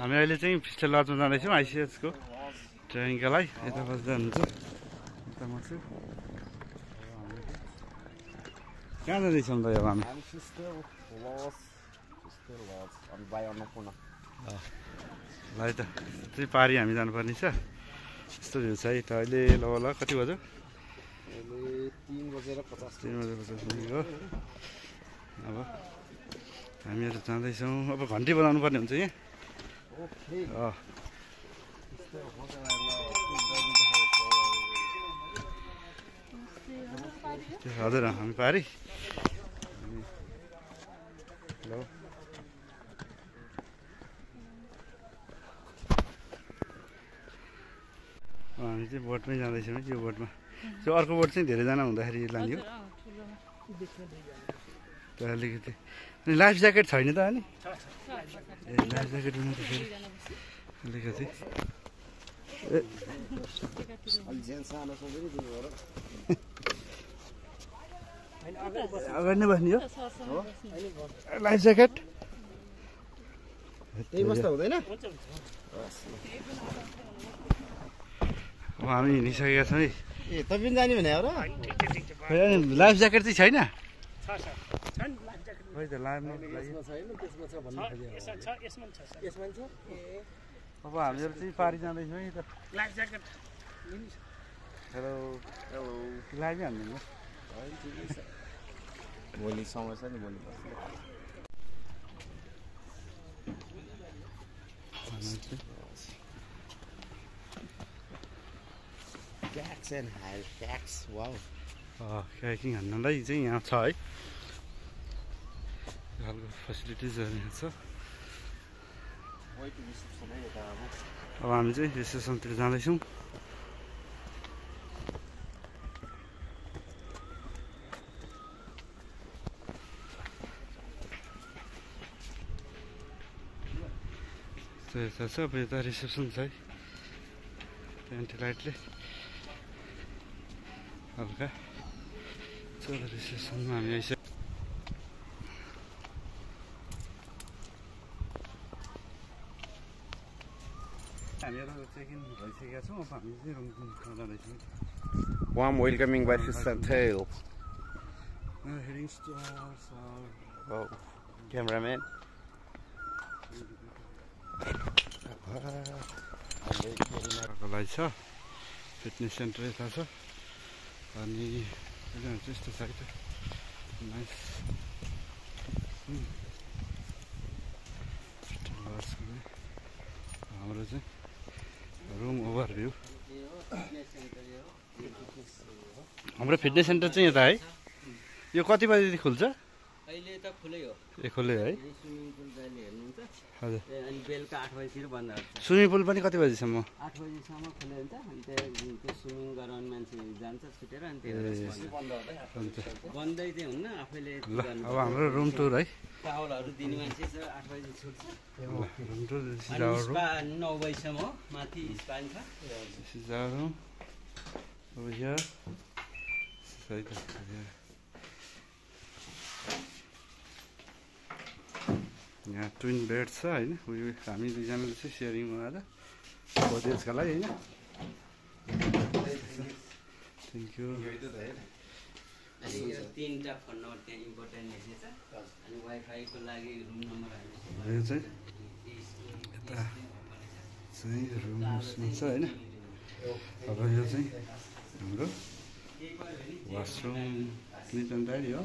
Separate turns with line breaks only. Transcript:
हामी अहिले चाहिँ फिस्टे लजमा जाँदैछौँ आइसिएचको ट्रेनिङका लागि यता बस्दा हुन्छ यता म छु कहाँ जाँदैछौँ त अब हामी ल त चाहिँ पारी हामी जानुपर्ने छ यस्तो भ्यू छ है त अहिले ल कति बज्यो 3:50 हो अब हामीहरू जाँदैछौँ अब घन्टी बजाउनु पर्ने हुन्छ यहाँ हजुर हामी पारी ल हामी चाहिँ बोटमै जाँदैछौँ यो बोटमा त्यो अर्को बोट चाहिँ धेरैजना हुँदाखेरि लाने हो त्यो अलिकति अनि लाइफ ज्याकेट छैन त अनि ए लाइफ ज्याकेट हुनु त फेरि अलिकति अगाडि नै बस्ने हो लाइफ ज्याकेट
त्यही बस्दा हुँदैन
अब हामी हिँडिसकेका छौँ है
ए तपाईँ पनि जाने भने हो र
अनि लाइफ ज्याकेट चाहिँ छैन खै त लाइफमा अब हामीहरू चाहिँ पारी जाँदैछौँ है त
लाइफ ज्याकेट
हेलो हेलो लाइफै हाल्नु
भोलि समय छ नि भोलि क्याक्स एन्ड हाई क्याक्स वाउ
क्याकिङ हान्नलाई चाहिँ यहाँ छ है खालको फेसिलिटिजहरू यहाँ छ अब हामी चाहिँ रिसेप्सनतिर जाँदैछौँ यता छ अब यता रिसेप्सन छ है एन्टी लाइटले हल्का चलो रिसेप्सनमा हामी आइसक्यो हामीहरू चेक इन भइसकेका छौँ अब हामी चाहिँ रुम जाँदैछौँ
Warm welcoming by Fish and Tail.
Heading stars
Oh, cameraman.
लागि छ फिटनेस सेन्टर यता छ अनि यस्तो छ है नाइस हाम्रो चाहिँ रुम ओभरभ्यू हाम्रो फिटनेस सेन्टर चाहिँ यता है यो कति बजीदेखि खुल्छ
अहिले त खुलै हो
ए खुल्यो है
स्विमिङ पुल जहिले हेर्नुहुन्छ
हजुर
अनि बेलुका 8 बजीतिर बन्द हुन्छ
स्विमिङ पुल पनि कति बजीसम्म
8 बजीसम्म खुल्यो हुन्छ अनि त्यो स्विमिङ गराउने मान्छे जान्छ छुटेर अनि त्यो बन्दै चाहिँ हुन्न आफैले
ल अब हाम्रो रुम टुर है
टावलहरू दिने मान्छे छ 8 बजी छुट्छ
रुम टुर
अनि स्पा 9 बजीसम्म हो माथि स्पा छ
This is our room over here. Right over here. यहाँ ट्विन बेड छ होइन उयो हामी दुईजनाले चाहिँ सेयरिङमा आएर बजेसका लागि होइन थ्याङ्क यू
अनि 3टा फोन नम्बर त्यहाँ इम्पोर्टेन्ट लेखेछ अनि वाइफाईको लागि रुम नम्बर हाल्नु
यो चाहिँ यता चाहिँ रुममा छ होइन अब यो चाहिँ हाम्रो वासरुम निट एन्ड टाइडी हो